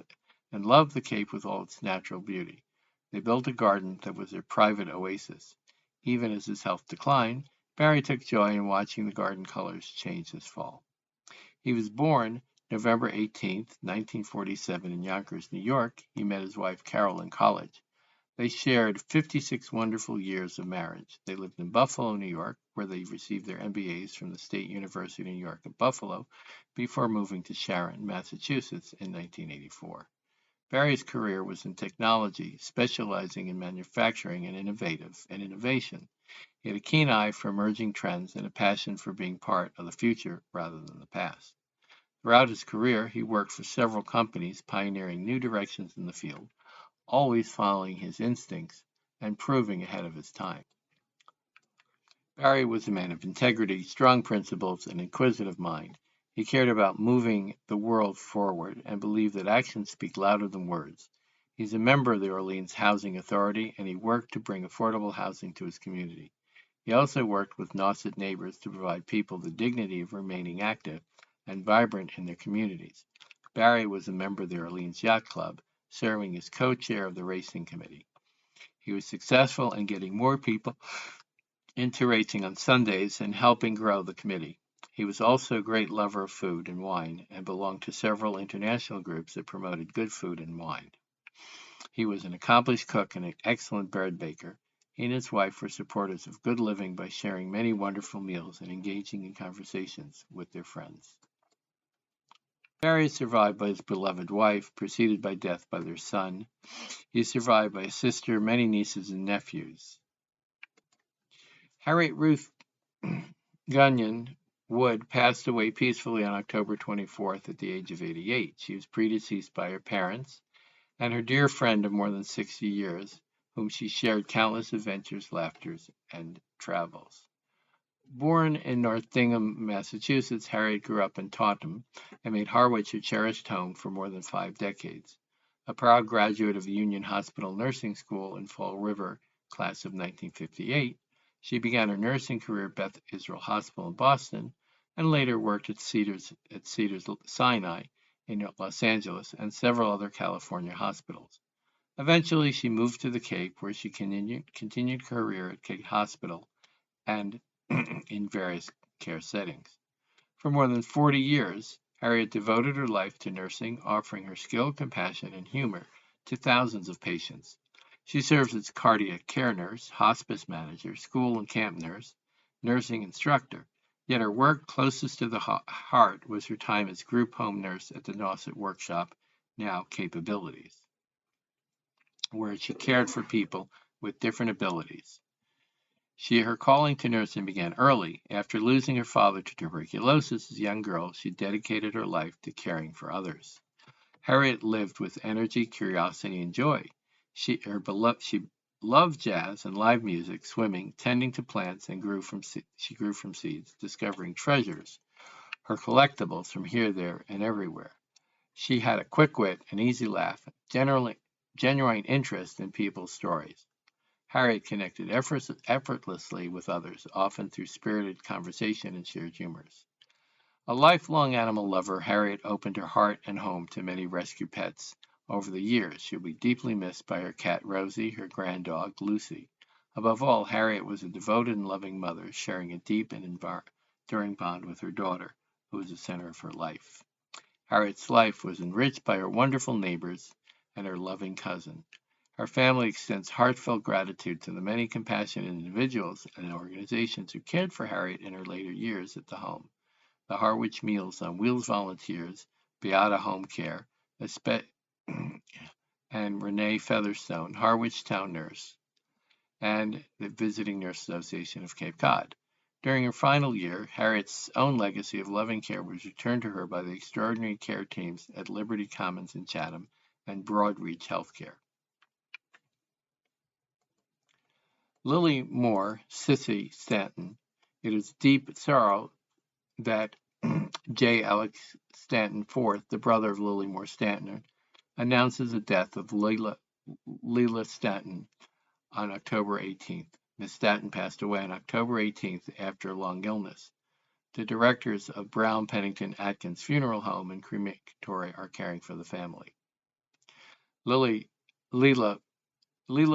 and loved the Cape with all its natural beauty. They built a garden that was their private oasis. Even as his health declined, Barry took joy in watching the garden colors change this fall. He was born November 18, 1947 in Yonkers, New York. He met his wife Carol in college. They shared 56 wonderful years of marriage. They lived in Buffalo, New York, where they received their MBAs from the State University of New York at Buffalo before moving to Sharon, Massachusetts in 1984. Barry's career was in technology, specializing in manufacturing and innovation. He had a keen eye for emerging trends and a passion for being part of the future rather than the past. Throughout his career, he worked for several companies, pioneering new directions in the field, always following his instincts and proving ahead of his time. Barry was a man of integrity, strong principles, and inquisitive mind. He cared about moving the world forward and believed that actions speak louder than words. He's a member of the Orleans Housing Authority, and he worked to bring affordable housing to his community. He also worked with Nauset neighbors to provide people the dignity of remaining active and vibrant in their communities. Barry was a member of the Orleans Yacht Club, serving as co-chair of the racing committee. He was successful in getting more people into racing on Sundays and helping grow the committee. He was also a great lover of food and wine and belonged to several international groups that promoted good food and wine. He was an accomplished cook and an excellent bread baker. He and his wife were supporters of good living by sharing many wonderful meals and engaging in conversations with their friends. Barry is survived by his beloved wife, preceded by death by their son. He is survived by a sister, many nieces and nephews. Harriet Ruth Gunyon Wood passed away peacefully on October 24th at the age of 88. She was predeceased by her parents and her dear friend of more than 60 years, whom she shared countless adventures, laughters, and travels. Born in Northingham, Massachusetts, Harriet grew up in Taunton and made Harwich her cherished home for more than 5 decades. A proud graduate of the Union Hospital Nursing School in Fall River, class of 1958, she began her nursing career at Beth Israel Hospital in Boston and later worked at Cedars Sinai in Los Angeles and several other California hospitals. Eventually, she moved to the Cape, where she continued career at Cape Hospital and in various care settings. For more than 40 years, Harriet devoted her life to nursing, offering her skill, compassion, and humor to thousands of patients. She serves as cardiac care nurse, hospice manager, school and camp nurse, nursing instructor. Yet her work closest to the heart was her time as group home nurse at the Nauset Workshop, now Capabilities, where she cared for people with different abilities. Her calling to nursing began early. After losing her father to tuberculosis as a young girl, she dedicated her life to caring for others. Harriet lived with energy, curiosity, and joy. She loved jazz and live music, swimming, tending to plants, and she grew from seeds, discovering treasures, her collectibles from here, there, and everywhere. She had a quick wit, an easy laugh, genuine interest in people's stories. Harriet connected effortlessly with others, often through spirited conversation and shared humors. A lifelong animal lover, Harriet opened her heart and home to many rescue pets. Over the years, she will be deeply missed by her cat Rosie, her grand dog Lucy. Above all, Harriet was a devoted and loving mother, sharing a deep and enduring bond with her daughter, who was the center of her life. Harriet's life was enriched by her wonderful neighbors and her loving cousin. Her family extends heartfelt gratitude to the many compassionate individuals and organizations who cared for Harriet in her later years at the home. The Harwich Meals on Wheels volunteers, Beata Home Care, and Renee Featherstone, Harwich Town Nurse, and the Visiting Nurse Association of Cape Cod. During her final year, Harriet's own legacy of loving care was returned to her by the extraordinary care teams at Liberty Commons in Chatham and Broadreach Healthcare. Lily Moore, Sissy Stanton. It is deep sorrow that J. Alex Stanton IV, the brother of Lily Moore Stanton, announces the death of Leila Stanton on October 18th. Ms. Stanton passed away on October 18th after a long illness. The directors of Brown Pennington Atkins Funeral Home and Crematory are caring for the family. Leila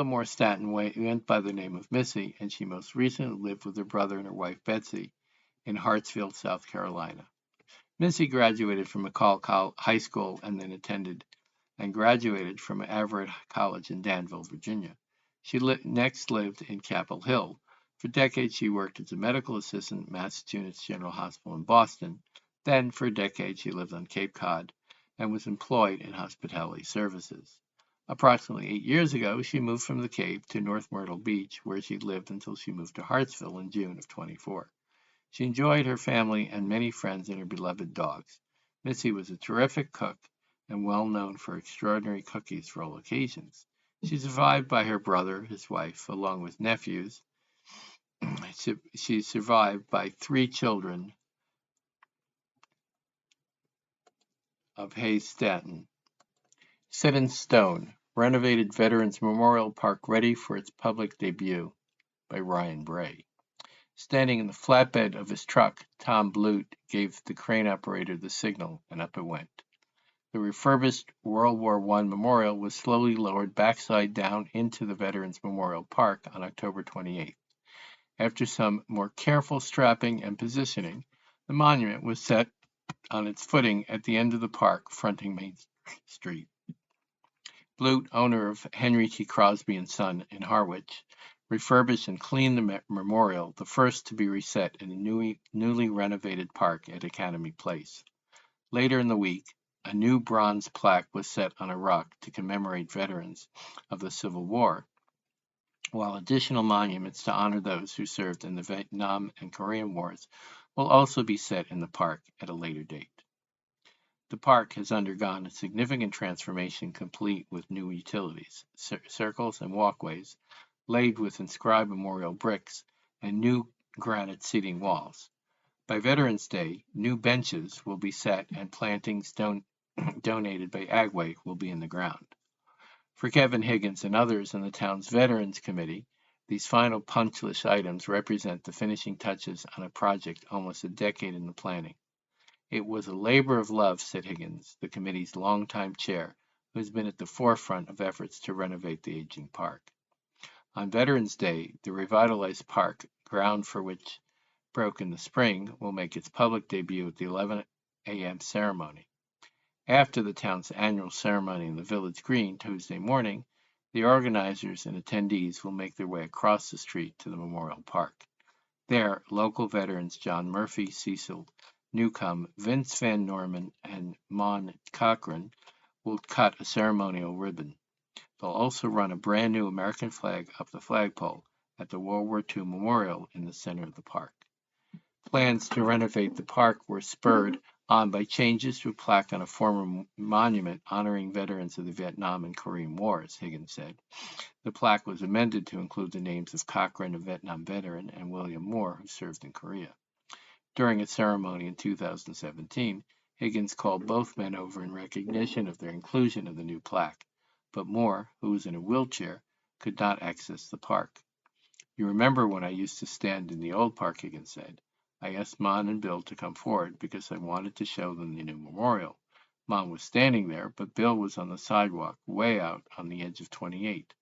Moore Stanton went by the name of Missy, and she most recently lived with her brother and her wife Betsy in Hartsfield, South Carolina. Missy graduated from McCall High School and then attended and graduated from Everett College in Danville, Virginia. She next lived in Capitol Hill. For decades, she worked as a medical assistant at Massachusetts General Hospital in Boston. Then, for a decade, she lived on Cape Cod and was employed in hospitality services. Approximately 8 years ago, she moved from the Cape to North Myrtle Beach, where she lived until she moved to Hartsville in June of 24. She enjoyed her family and many friends and her beloved dogs. Missy was a terrific cook and well known for extraordinary cookies for all occasions. She's survived by her brother, his wife, along with nephews. She's survived by 3 children of Hayes Stanton. Set in Stone, renovated Veterans Memorial Park ready for its public debut by Ryan Bray. Standing in the flatbed of his truck, Tom Blute gave the crane operator the signal, and up it went. The refurbished World War I memorial was slowly lowered backside down into the Veterans Memorial Park on October 28th. After some more careful strapping and positioning, the monument was set on its footing at the end of the park fronting Main Street. Blute, owner of Henry T. Crosby and Son in Harwich, refurbished and cleaned the memorial, the first to be reset in a newly renovated park at Academy Place. Later in the week, a new bronze plaque was set on a rock to commemorate veterans of the Civil War, while additional monuments to honor those who served in the Vietnam and Korean Wars will also be set in the park at a later date. The park has undergone a significant transformation, complete with new utilities, circles and walkways, laid with inscribed memorial bricks, and new granite seating walls. By Veterans Day, new benches will be set and plantings donated by Agway will be in the ground. For Kevin Higgins and others in the town's Veterans Committee, these final punch list items represent the finishing touches on a project almost a decade in the planning. It was a labor of love, said Higgins, the committee's longtime chair, who has been at the forefront of efforts to renovate the aging park. On Veterans Day, the revitalized park, ground for which broke in the spring, will make its public debut at the 11 a.m. ceremony. After the town's annual ceremony in the village green Tuesday morning, the organizers and attendees will make their way across the street to the Memorial Park. There, local veterans John Murphy, Cecil Newcomb, Vince Van Norman, and Mon Cochran will cut a ceremonial ribbon. They'll also run a brand new American flag up the flagpole at the World War II Memorial in the center of the park. Plans to renovate the park were spurred on by changes to a plaque on a former monument honoring veterans of the Vietnam and Korean Wars, Higgins said. The plaque was amended to include the names of Cochran, a Vietnam veteran, and William Moore, who served in Korea. During a ceremony in 2017, Higgins called both men over in recognition of their inclusion of the new plaque, but Moore, who was in a wheelchair, could not access the park. You remember when I used to stand in the old park, Higgins said. I asked Mon and Bill to come forward because I wanted to show them the new memorial. Mon was standing there, but Bill was on the sidewalk, way out on the edge of 28.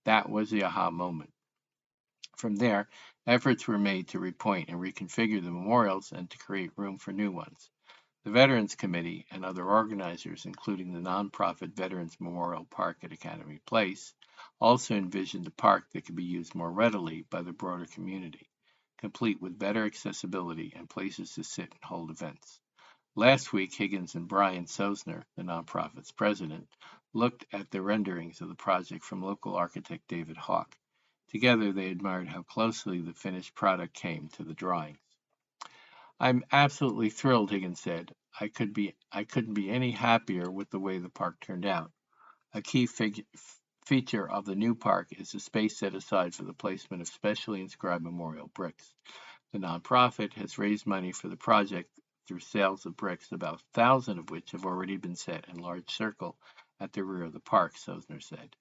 That was the aha moment. From there, efforts were made to repoint and reconfigure the memorials and to create room for new ones. The Veterans Committee and other organizers, including the nonprofit Veterans Memorial Park at Academy Place, also envisioned a park that could be used more readily by the broader community, complete with better accessibility and places to sit and hold events. Last week, Higgins and Brian Sosner, the nonprofit's president, looked at the renderings of the project from local architect David Hawk. Together, they admired how closely the finished product came to the drawings. I'm absolutely thrilled, Higgins said. I couldn't be any happier with the way the park turned out. A key feature of the new park is the space set aside for the placement of specially inscribed memorial bricks. The nonprofit has raised money for the project through sales of bricks, about 1,000 of which have already been set in large circle at the rear of the park, Sosner said.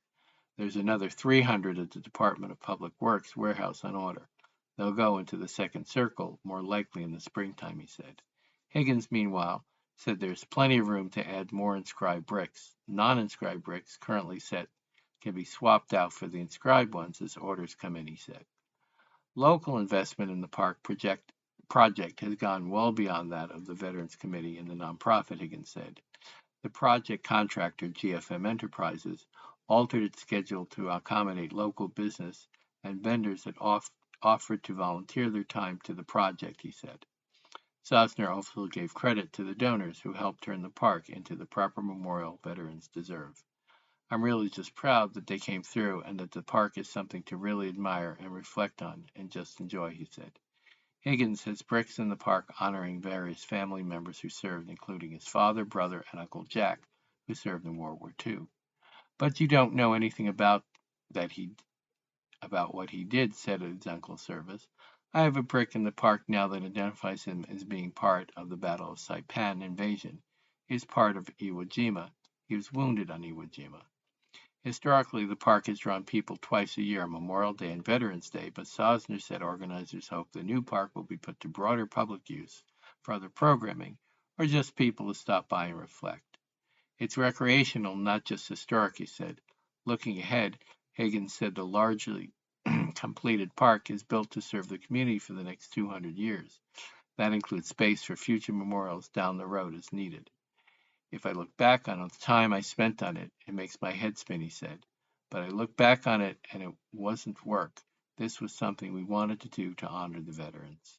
There's another 300 at the Department of Public Works warehouse on order. They'll go into the second circle, more likely in the springtime, he said. Higgins, meanwhile, said there's plenty of room to add more inscribed bricks. Non-inscribed bricks currently set can be swapped out for the inscribed ones as orders come in, he said. Local investment in the park project has gone well beyond that of the Veterans Committee and the nonprofit, Higgins said. The project contractor, GFM Enterprises, altered its schedule to accommodate local business and vendors that offered to volunteer their time to the project, he said. Sosner also gave credit to the donors who helped turn the park into the proper memorial veterans deserve. I'm really just proud that they came through and that the park is something to really admire and reflect on and just enjoy, he said. Higgins has bricks in the park honoring various family members who served, including his father, brother, and Uncle Jack, who served in World War II. But you don't know anything about what he did, said his Uncle Service. I have a brick in the park now that identifies him as being part of the Battle of Saipan invasion. He is part of Iwo Jima. He was wounded on Iwo Jima. Historically, the park has drawn people twice a year, Memorial Day and Veterans Day, but Sosner said organizers hope the new park will be put to broader public use for other programming, or just people to stop by and reflect. It's recreational, not just historic, he said. Looking ahead, Higgins said the largely completed park is built to serve the community for the next 200 years. That includes space for future memorials down the road as needed. If I look back on the time I spent on it, it makes my head spin, he said. But I look back on it and it wasn't work. This was something we wanted to do to honor the veterans.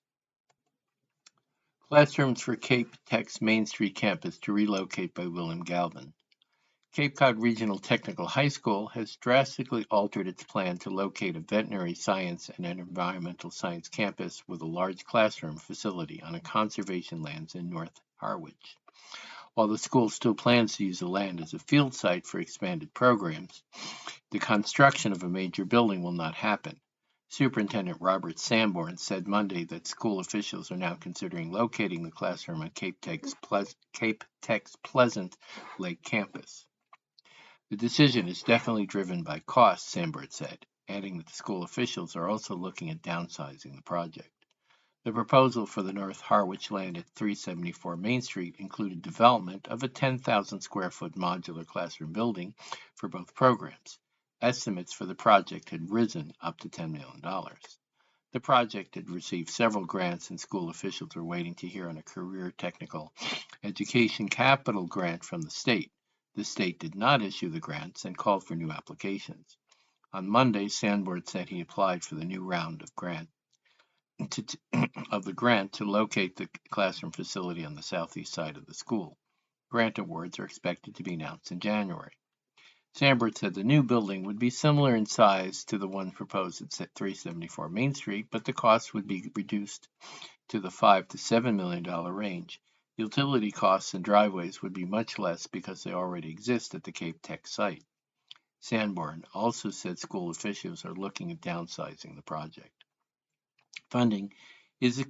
Classrooms for Cape Tech's Main Street campus to relocate by William Galvin. Cape Cod Regional Technical High School has drastically altered its plan to locate a veterinary science and an environmental science campus with a large classroom facility on a conservation lands in North Harwich. While the school still plans to use the land as a field site for expanded programs, the construction of a major building will not happen. Superintendent Robert Sanborn said Monday that school officials are now considering locating the classroom on Cape Tech's Pleasant Lake campus. The decision is definitely driven by cost, Sanborn said, adding that the school officials are also looking at downsizing the project. The proposal for the North Harwich land at 374 Main Street included development of a 10,000 square foot modular classroom building for both programs. Estimates for the project had risen up to $10 million. The project had received several grants and school officials were waiting to hear on a career technical education capital grant from the state. The state did not issue the grants and called for new applications. On Monday, Sanborn said he applied for the new round of the grant to locate the classroom facility on the southeast side of the school. Grant awards are expected to be announced in January. Sanborn said the new building would be similar in size to the one proposed at 374 Main Street, but the cost would be reduced to the $5 to $7 million range. Utility costs and driveways would be much less because they already exist at the Cape Tech site. Sanborn also said school officials are looking at downsizing the project. Funding is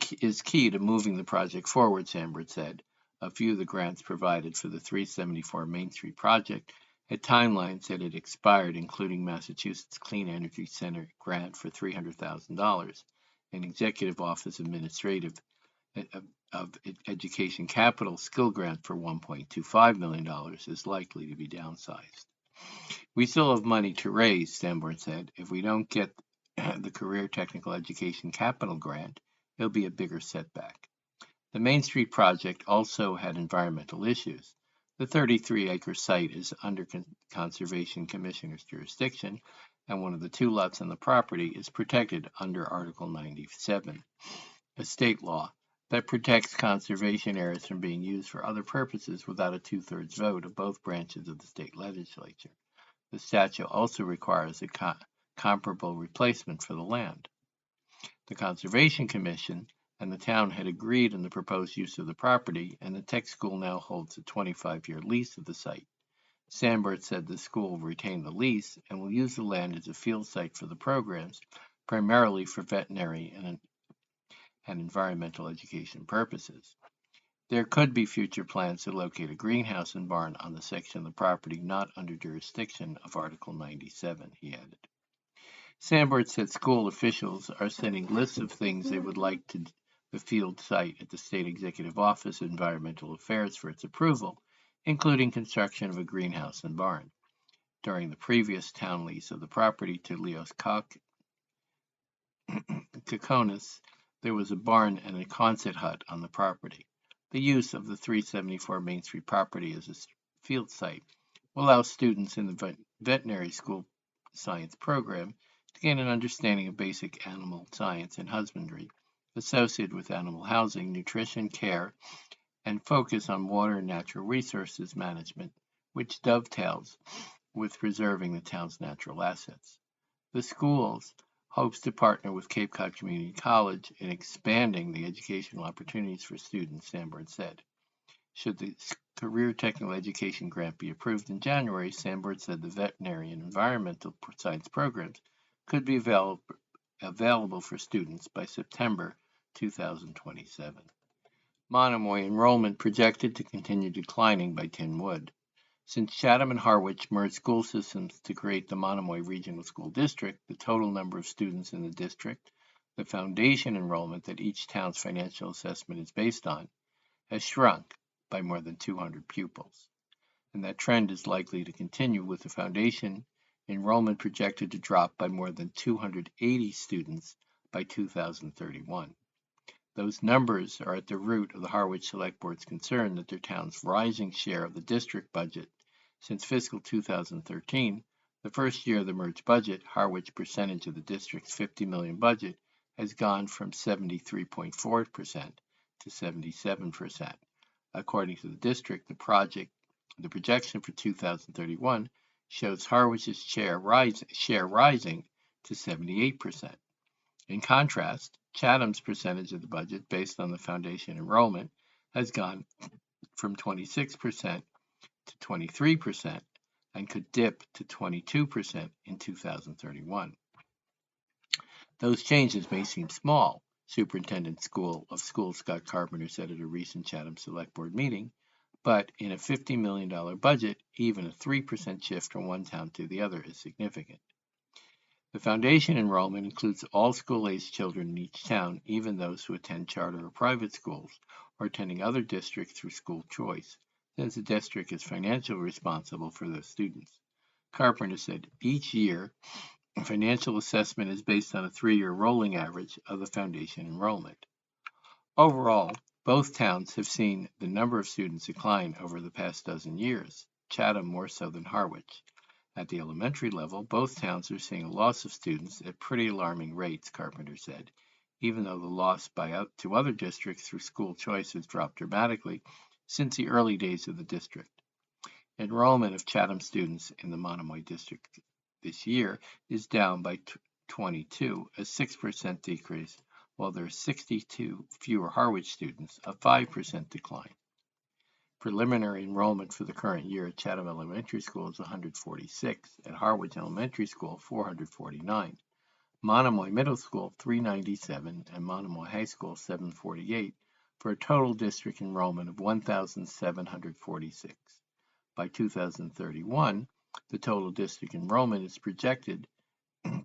key to moving the project forward, Sanborn said. A few of the grants provided for the 374 Main Street project had timelines that had expired, including Massachusetts Clean Energy Center grant for $300,000, an Executive Office Administrative of Education Capital Skill Grant for $1.25 million is likely to be downsized. We still have money to raise, Sanborn said. If we don't get the Career Technical Education Capital Grant, it'll be a bigger setback. The Main Street project also had environmental issues. The 33-acre site is under Conservation Commissioner's jurisdiction, and one of the two lots on the property is protected under Article 97, a state law that protects conservation areas from being used for other purposes without a two-thirds vote of both branches of the state legislature. The statute also requires a comparable replacement for the land. The Conservation Commission and the town had agreed on the proposed use of the property, and the tech school now holds a 25-year lease of the site. Sanborn said the school will retain the lease and will use the land as a field site for the programs, primarily for veterinary and environmental education purposes. There could be future plans to locate a greenhouse and barn on the section of the property not under jurisdiction of Article 97, he added. Sanborn said school officials are sending lists of things they would like to the field site at the State Executive Office of Environmental Affairs for its approval, including construction of a greenhouse and barn. During the previous town lease of the property to Leos Kokonis, there was a barn and a concert hut on the property. The use of the 374 Main Street property as a field site will allow students in the veterinary school science program to gain an understanding of basic animal science and husbandry associated with animal housing, nutrition, care, and focus on water and natural resources management, which dovetails with preserving the town's natural assets. The schools hopes to partner with Cape Cod Community College in expanding the educational opportunities for students, Sanborn said. Should the Career Technical Education Grant be approved in January, Sanborn said the veterinary and environmental science programs could be available for students by September 2027. Monomoy enrollment projected to continue declining by Tinwood. Since Chatham and Harwich merged school systems to create the Monomoy Regional School District, the total number of students in the district, the foundation enrollment that each town's financial assessment is based on, has shrunk by more than 200 pupils. And that trend is likely to continue with the foundation enrollment projected to drop by more than 280 students by 2031. Those numbers are at the root of the Harwich Select Board's concern that their town's rising share of the district budget since fiscal 2013, the first year of the merged budget, Harwich percentage of the district's $50 million budget has gone from 73.4% to 77%. According to the district, the projection for 2031 shows Harwich's share rising to 78%. In contrast, Chatham's percentage of the budget based on the foundation enrollment has gone from 26% to 23% and could dip to 22% in 2031. Those changes may seem small, Superintendent of Schools Scott Carpenter said at a recent Chatham Select Board meeting, but in a $50 million budget, even a 3% shift from one town to the other is significant. The foundation enrollment includes all school-aged children in each town, even those who attend charter or private schools or attending other districts through school choice, since the district is financially responsible for those students. Carpenter said each year, a financial assessment is based on a 3-year rolling average of the foundation enrollment. Overall, both towns have seen the number of students decline over the past dozen years, Chatham more so than Harwich. At the elementary level, both towns are seeing a loss of students at pretty alarming rates, Carpenter said, even though the loss to other districts through school choice has dropped dramatically since the early days of the district. Enrollment of Chatham students in the Monomoy district this year is down by 22, a 6% decrease, while there are 62 fewer Harwich students, a 5% decline. Preliminary enrollment for the current year at Chatham Elementary School is 146, at Harwich Elementary School 449, Monomoy Middle School 397, and Monomoy High School 748, for a total district enrollment of 1,746. By 2031, the total district enrollment is projected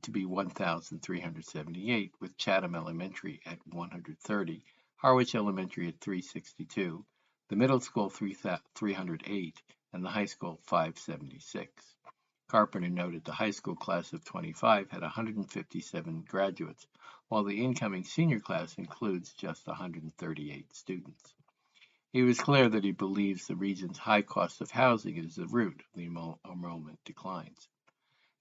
to be 1,378, with Chatham Elementary at 130, Harwich Elementary at 362, the middle school 308, and the high school 576. Carpenter noted the high school class of 25 had 157 graduates, while the incoming senior class includes just 138 students. He was clear that he believes the region's high cost of housing is the root of the enrollment declines.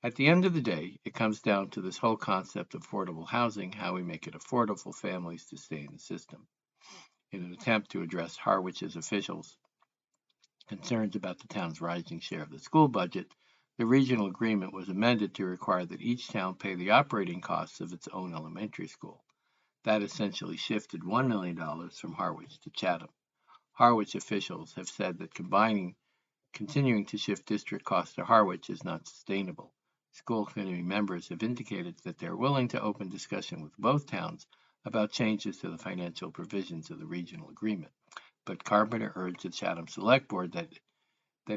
At the end of the day, it comes down to this whole concept of affordable housing, how we make it affordable for families to stay in the system. In an attempt to address Harwich's officials' concerns about the town's rising share of the school budget, the regional agreement was amended to require that each town pay the operating costs of its own elementary school. That essentially shifted $1 million from Harwich to Chatham. Harwich officials have said that continuing to shift district costs to Harwich is not sustainable. School committee members have indicated that they are willing to open discussion with both towns about changes to the financial provisions of the regional agreement. But Carpenter urged the Chatham Select Board that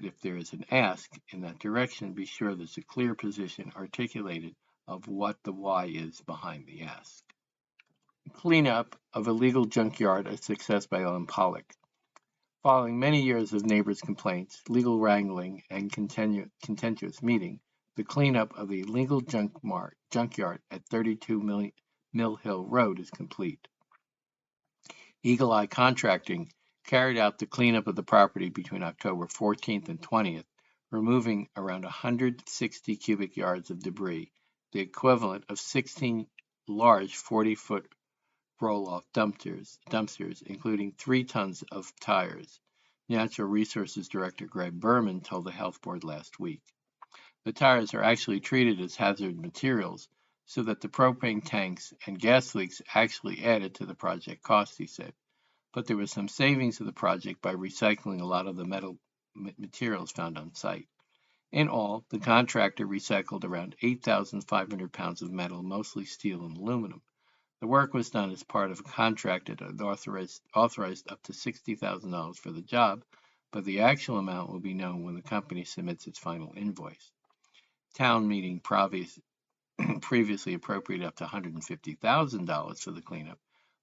if there is an ask in that direction, be sure there's a clear position articulated of what the why is behind the ask. Cleanup of illegal junkyard, a success by Ellen Pollock. Following many years of neighbors' complaints, legal wrangling, and contentious meeting, the cleanup of the illegal junkyard at 32 Mill Hill Road is complete. Eagle Eye Contracting carried out the cleanup of the property between October 14th and 20th, removing around 160 cubic yards of debris, the equivalent of 16 large 40-foot roll-off dumpsters, including 3 tons of tires, Natural Resources Director Greg Berman told the Health Board last week. The tires are actually treated as hazard materials so that the propane tanks and gas leaks actually added to the project cost, he said. But there was some savings of the project by recycling a lot of the metal materials found on site. In all, the contractor recycled around 8,500 pounds of metal, mostly steel and aluminum. The work was done as part of a contract that authorized up to $60,000 for the job, but the actual amount will be known when the company submits its final invoice. Town meeting previously appropriated up to $150,000 for the cleanup,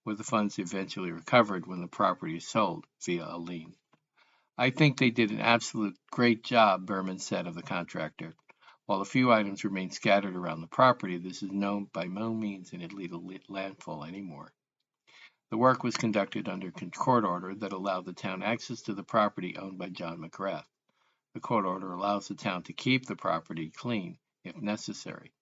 with the funds eventually recovered when the property is sold via a lien. I think they did an absolute great job, Berman said of the contractor. While a few items remain scattered around the property, this is by no means an illegal landfill anymore. The work was conducted under a court order that allowed the town access to the property owned by John McGrath. The court order allows the town to keep the property clean if necessary.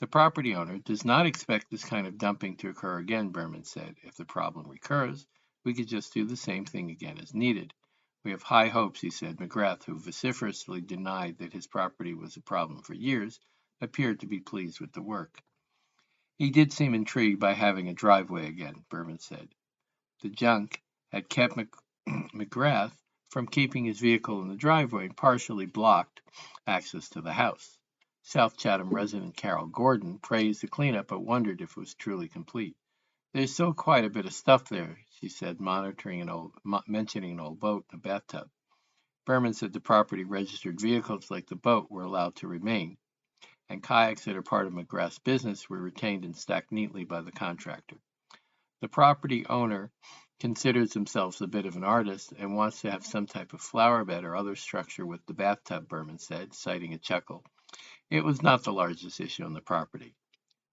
The property owner does not expect this kind of dumping to occur again, Berman said. If the problem recurs, we could just do the same thing again as needed. We have high hopes, he said. McGrath, who vociferously denied that his property was a problem for years, appeared to be pleased with the work. He did seem intrigued by having a driveway again, Berman said. The junk had kept McGrath from keeping his vehicle in the driveway and partially blocked access to the house. South Chatham resident Carol Gordon praised the cleanup but wondered if it was truly complete. There's still quite a bit of stuff there, she said, mentioning an old boat and a bathtub. Berman said the property registered vehicles like the boat were allowed to remain, and kayaks that are part of McGrath's business were retained and stacked neatly by the contractor. The property owner considers himself a bit of an artist and wants to have some type of flower bed or other structure with the bathtub, Berman said, citing a chuckle. It was not the largest issue on the property.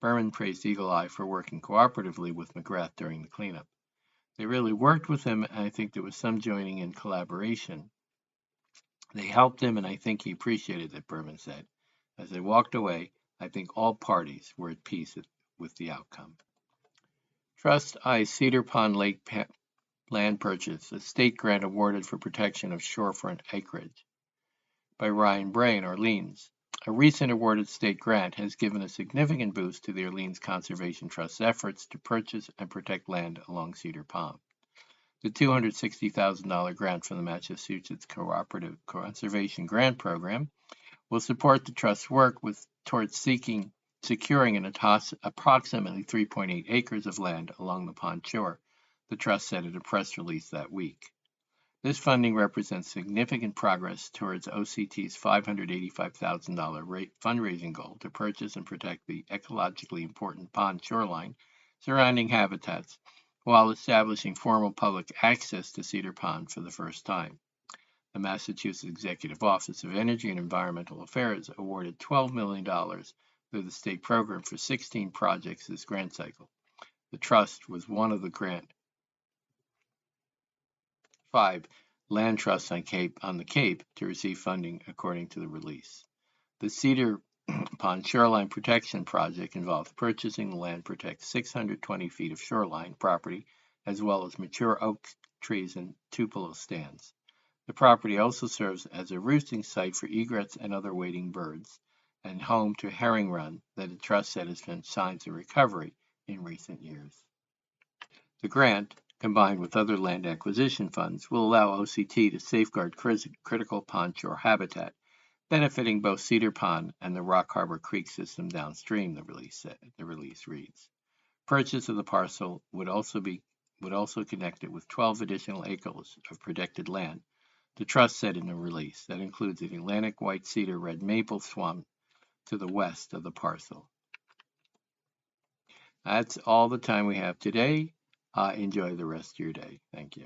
Berman praised Eagle Eye for working cooperatively with McGrath during the cleanup. They really worked with him, and I think there was some joining in collaboration. They helped him, and I think he appreciated it, Berman said. As they walked away, I think all parties were at peace with the outcome. Trust I Cedar Pond Lake land purchase, a state grant awarded for protection of shorefront acreage. By Ryan Bray in Orleans. A recent awarded state grant has given a significant boost to the Orleans Conservation Trust's efforts to purchase and protect land along Cedar Pond. The $260,000 grant from the Massachusetts Cooperative Conservation Grant Program will support the Trust's work towards securing an approximately 3.8 acres of land along the pond shore, the Trust said in a press release that week. This funding represents significant progress towards OCT's $585,000 fundraising goal to purchase and protect the ecologically important pond shoreline surrounding habitats while establishing formal public access to Cedar Pond for the first time. The Massachusetts Executive Office of Energy and Environmental Affairs awarded $12 million through the state program for 16 projects this grant cycle. The Trust was one of the grant 5 land trusts on the Cape to receive funding, according to the release. The Cedar Pond Shoreline Protection Project involves purchasing the land to protect 620 feet of shoreline property, as well as mature oak trees and tupelo stands. The property also serves as a roosting site for egrets and other wading birds, and home to herring run that the Trust said has been signs of recovery in recent years. The grant, combined with other land acquisition funds, will allow OCT to safeguard critical pond shore habitat, benefiting both Cedar Pond and the Rock Harbor Creek system downstream, the release reads. Purchase of the parcel would also connect it with 12 additional acres of protected land, the Trust said in the release. That includes the Atlantic white cedar red maple swamp to the west of the parcel. That's all the time we have today. Enjoy the rest of your day. Thank you.